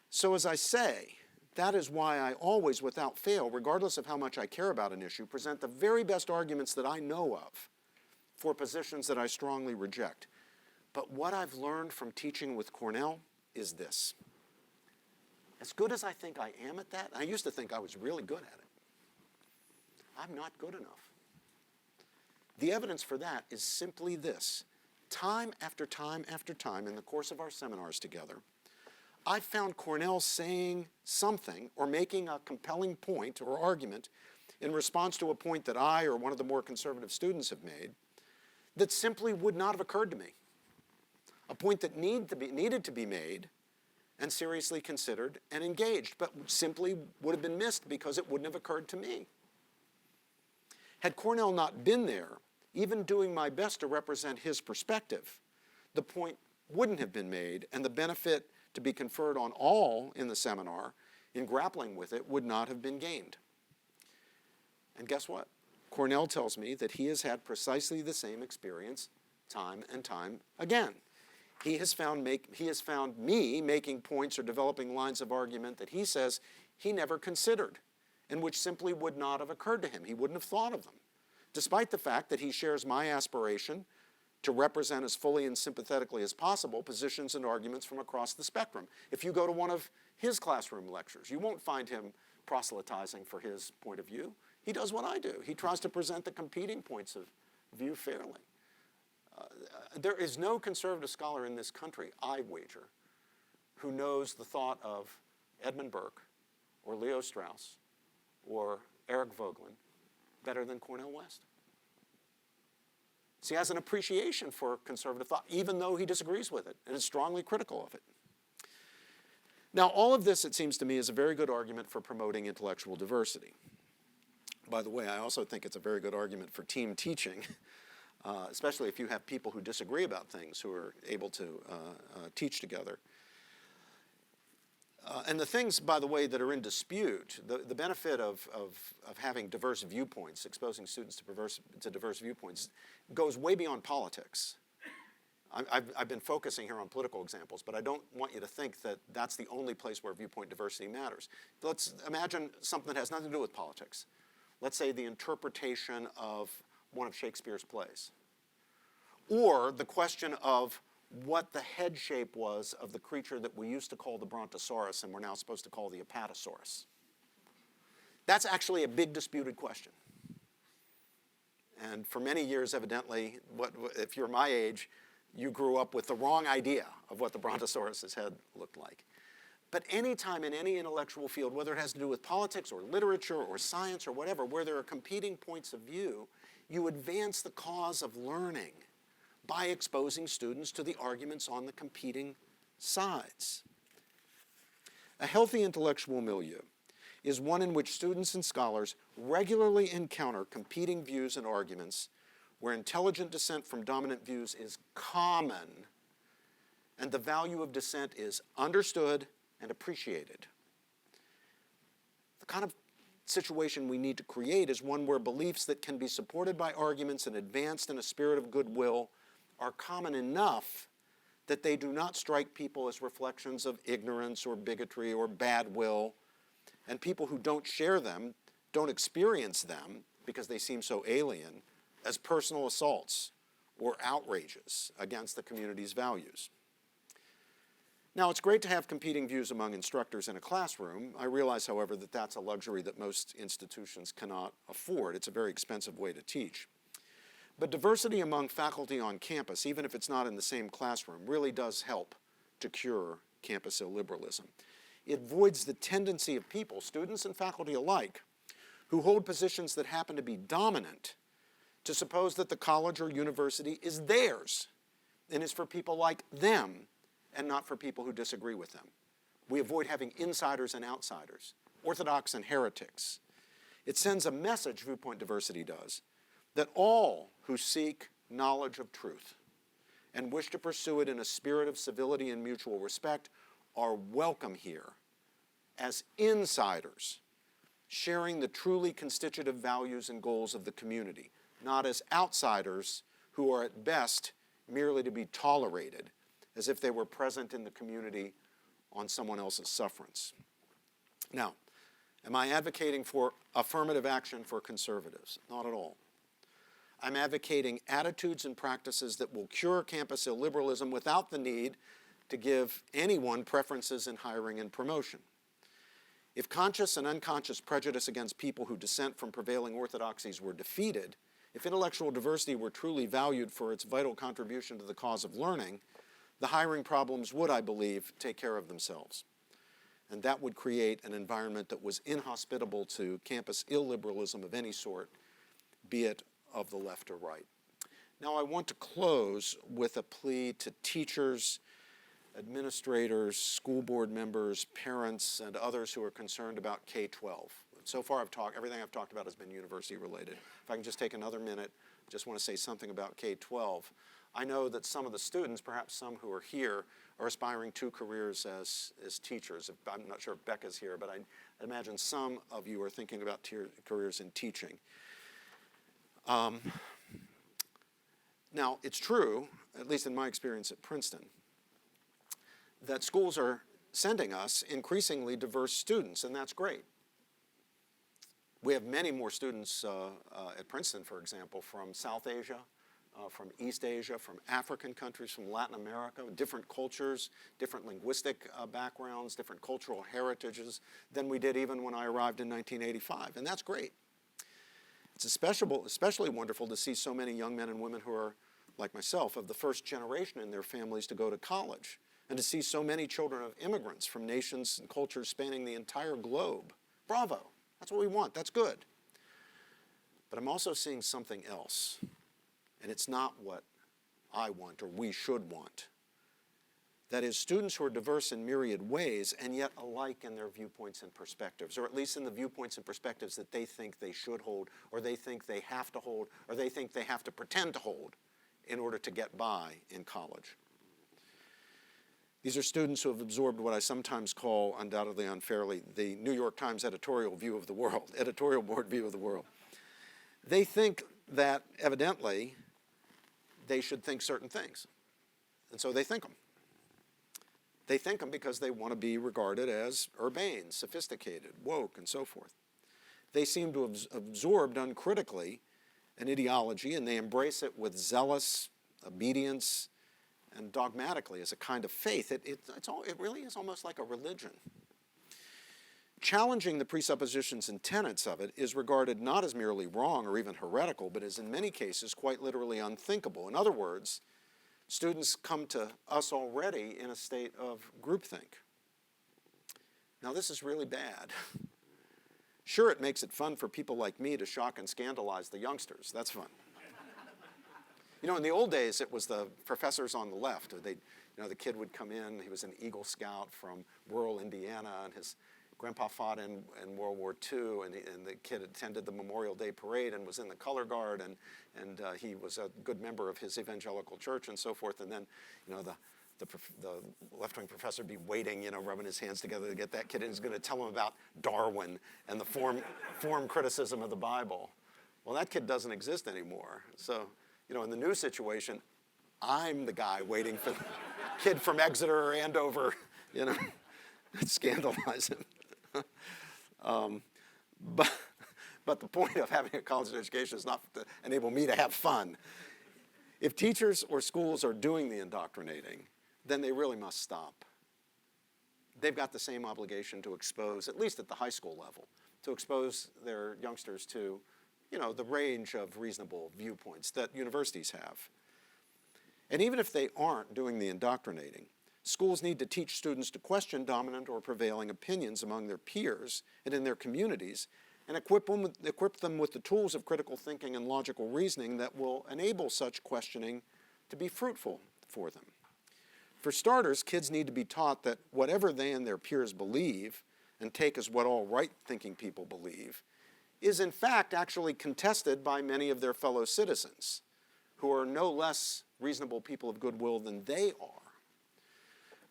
So as I say, that is why I always, without fail, regardless of how much I care about an issue, present the very best arguments that I know of for positions that I strongly reject. But what I've learned from teaching with Cornell is this. As good as I think I am at that, and I used to think I was really good at it, I'm not good enough. The evidence for that is simply this. Time after time after time in the course of our seminars together, I've found Cornell saying something or making a compelling point or argument in response to a point that I or one of the more conservative students have made that simply would not have occurred to me. A point that needed to be made and seriously considered and engaged, but simply would have been missed because it wouldn't have occurred to me. Had Cornell not been there, even doing my best to represent his perspective, the point wouldn't have been made, and the benefit to be conferred on all in the seminar in grappling with it would not have been gained. And guess what? Cornell tells me that he has had precisely the same experience time and time again. He has found me making points or developing lines of argument that he says he never considered and which simply would not have occurred to him. He wouldn't have thought of them, despite the fact that he shares my aspiration to represent as fully and sympathetically as possible positions and arguments from across the spectrum. If you go to one of his classroom lectures, you won't find him proselytizing for his point of view. He does what I do. He tries to present the competing points of view fairly. There is no conservative scholar in this country, I wager, who knows the thought of Edmund Burke or Leo Strauss or Eric Voegelin better than Cornel West. So he has an appreciation for conservative thought, even though he disagrees with it and is strongly critical of it. Now, all of this, it seems to me, is a very good argument for promoting intellectual diversity. By the way, I also think it's a very good argument for team teaching, especially if you have people who disagree about things who are able to teach together. And the things, by the way, that are in dispute, the benefit of having diverse viewpoints, exposing students to diverse viewpoints, goes way beyond politics. I've been focusing here on political examples, but I don't want you to think that that's the only place where viewpoint diversity matters. Let's imagine something that has nothing to do with politics. Let's say the interpretation of one of Shakespeare's plays, or the question of what the head shape was of the creature that we used to call the Brontosaurus and we're now supposed to call the Apatosaurus. That's actually a big disputed question. And for many years, evidently, if you're my age, you grew up with the wrong idea of what the Brontosaurus's head looked like. But any time in any intellectual field, whether it has to do with politics or literature or science or whatever, where there are competing points of view, you advance the cause of learning by exposing students to the arguments on the competing sides. A healthy intellectual milieu is one in which students and scholars regularly encounter competing views and arguments, where intelligent dissent from dominant views is common, and the value of dissent is understood and appreciated. The kind of situation we need to create is one where beliefs that can be supported by arguments and advanced in a spirit of goodwill are common enough that they do not strike people as reflections of ignorance or bigotry or bad will, and people who don't share them don't experience them, because they seem so alien, as personal assaults or outrages against the community's values. Now, it's great to have competing views among instructors in a classroom. I realize, however, that that's a luxury that most institutions cannot afford. It's a very expensive way to teach. But diversity among faculty on campus, even if it's not in the same classroom, really does help to cure campus illiberalism. It voids the tendency of people, students and faculty alike, who hold positions that happen to be dominant, to suppose that the college or university is theirs and is for people like them and not for people who disagree with them. We avoid having insiders and outsiders, orthodox and heretics. It sends a message, viewpoint diversity does, that all who seek knowledge of truth and wish to pursue it in a spirit of civility and mutual respect are welcome here as insiders, sharing the truly constitutive values and goals of the community, not as outsiders who are at best merely to be tolerated, as if they were present in the community on someone else's sufferance. Now, am I advocating for affirmative action for conservatives? Not at all. I'm advocating attitudes and practices that will cure campus illiberalism without the need to give anyone preferences in hiring and promotion. If conscious and unconscious prejudice against people who dissent from prevailing orthodoxies were defeated, if intellectual diversity were truly valued for its vital contribution to the cause of learning, the hiring problems would, I believe, take care of themselves. And that would create an environment that was inhospitable to campus illiberalism of any sort, be it of the left or right. Now, I want to close with a plea to teachers, administrators, school board members, parents, and others who are concerned about K-12. So far everything I've talked about has been university related. If I can just take another minute, I just want to say something about K-12. I know that some of the students, perhaps some who are here, are aspiring to careers as teachers. I'm not sure if Becca's here, but I imagine some of you are thinking about careers in teaching. Now, it's true, at least in my experience at Princeton, that schools are sending us increasingly diverse students, and that's great. We have many more students at Princeton, for example, from South Asia, from East Asia, from African countries, from Latin America, different cultures, different linguistic backgrounds, different cultural heritages than we did even when I arrived in 1985, and that's great. It's especially wonderful to see so many young men and women who are, like myself, of the first generation in their families to go to college, and to see so many children of immigrants from nations and cultures spanning the entire globe. Bravo! That's what we want. That's good. But I'm also seeing something else, and it's not what I want or we should want. That is, students who are diverse in myriad ways and yet alike in their viewpoints and perspectives, or at least in the viewpoints and perspectives that they think they should hold, or they think they have to hold, or they think they have to pretend to hold in order to get by in college. These are students who have absorbed what I sometimes call, undoubtedly unfairly, the New York Times editorial view of the world, editorial board view of the world. They think that, evidently, they should think certain things, and so they think them. They think them because they want to be regarded as urbane, sophisticated, woke, and so forth. They seem to have absorbed uncritically an ideology, and they embrace it with zealous obedience and dogmatically as a kind of faith. It really is almost like a religion. Challenging the presuppositions and tenets of it is regarded not as merely wrong or even heretical, but as in many cases quite literally unthinkable. In other words, students come to us already in a state of groupthink. Now, this is really bad. Sure, it makes it fun for people like me to shock and scandalize the youngsters. That's fun. You know, in the old days, it was the professors on the left. The kid would come in. He was an Eagle Scout from rural Indiana, and his grandpa fought in World War II, and the kid attended the Memorial Day Parade and was in the color guard, and he was a good member of his evangelical church and so forth. And then, the left-wing professor would be waiting, rubbing his hands together to get that kid in. He's going to tell him about Darwin and the form criticism of the Bible. Well, that kid doesn't exist anymore. So, in the new situation, I'm the guy waiting for the kid from Exeter or Andover, scandalize him. But the point of having a college education is not to enable me to have fun. If teachers or schools are doing the indoctrinating, then they really must stop. They've got the same obligation to expose, at least at the high school level, to expose their youngsters to, the range of reasonable viewpoints that universities have. And even if they aren't doing the indoctrinating, schools need to teach students to question dominant or prevailing opinions among their peers and in their communities, and equip them with the tools of critical thinking and logical reasoning that will enable such questioning to be fruitful for them. For starters, kids need to be taught that whatever they and their peers believe and take as what all right-thinking people believe is in fact actually contested by many of their fellow citizens who are no less reasonable people of goodwill than they are.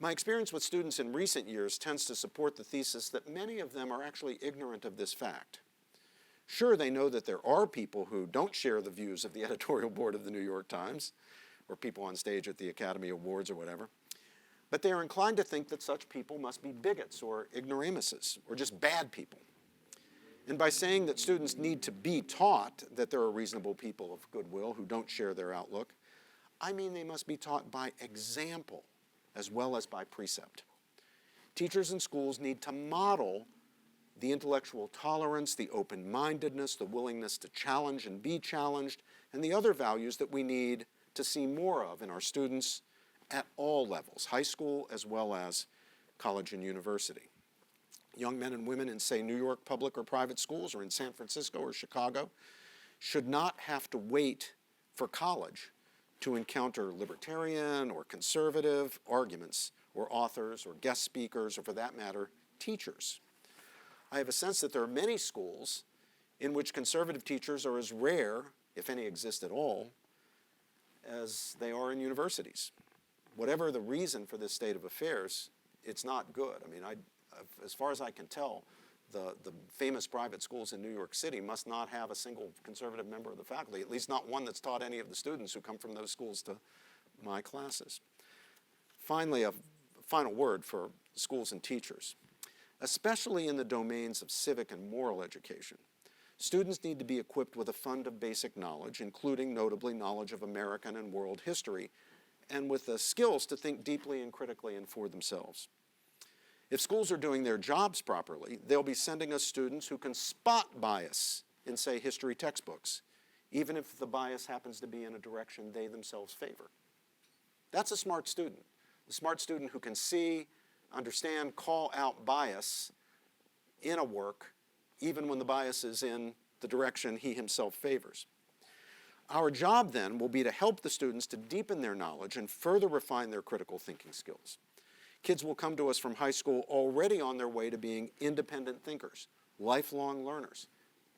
My experience with students in recent years tends to support the thesis that many of them are actually ignorant of this fact. Sure, they know that there are people who don't share the views of the editorial board of the New York Times, or people on stage at the Academy Awards or whatever, but they are inclined to think that such people must be bigots or ignoramuses, or just bad people. And by saying that students need to be taught that there are reasonable people of goodwill who don't share their outlook, I mean they must be taught by example as well as by precept. Teachers and schools need to model the intellectual tolerance, the open-mindedness, the willingness to challenge and be challenged, and the other values that we need to see more of in our students at all levels, high school as well as college and university. Young men and women in, say, New York public or private schools, or in San Francisco or Chicago, should not have to wait for college to encounter libertarian or conservative arguments or authors or guest speakers, or for that matter, teachers. I have a sense that there are many schools in which conservative teachers are as rare, if any exist at all, as they are in universities. Whatever the reason for this state of affairs, it's not good. I mean, as far as I can tell, the famous private schools in New York City must not have a single conservative member of the faculty, at least not one that's taught any of the students who come from those schools to my classes. Finally, a final word for schools and teachers. Especially in the domains of civic and moral education, students need to be equipped with a fund of basic knowledge, including notably knowledge of American and world history, and with the skills to think deeply and critically and for themselves. If schools are doing their jobs properly, they'll be sending us students who can spot bias in, say, history textbooks, even if the bias happens to be in a direction they themselves favor. That's a smart student. The smart student who can see, understand, call out bias in a work, even when the bias is in the direction he himself favors. Our job then will be to help the students to deepen their knowledge and further refine their critical thinking skills. Kids will come to us from high school already on their way to being independent thinkers, lifelong learners,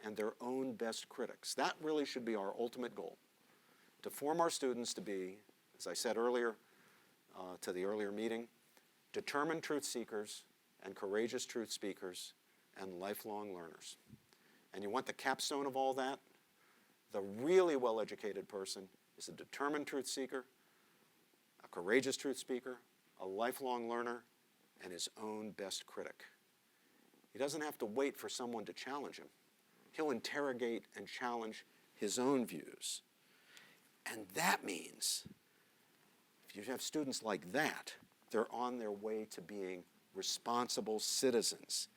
and their own best critics. That really should be our ultimate goal, to form our students to be, as I said earlier, to the earlier meeting, determined truth seekers and courageous truth speakers and lifelong learners. And you want the capstone of all that? The really well-educated person is a determined truth seeker, a courageous truth speaker, a lifelong learner, and his own best critic. He doesn't have to wait for someone to challenge him. He'll interrogate and challenge his own views. And that means, if you have students like that, they're on their way to being responsible citizens,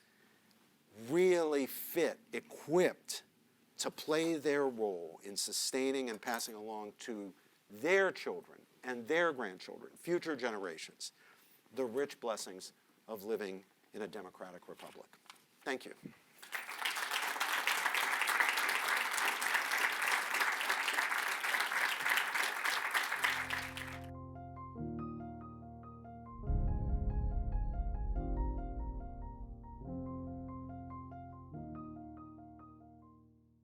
really fit, equipped to play their role in sustaining and passing along to their children and their grandchildren, future generations, the rich blessings of living in a democratic republic. Thank you.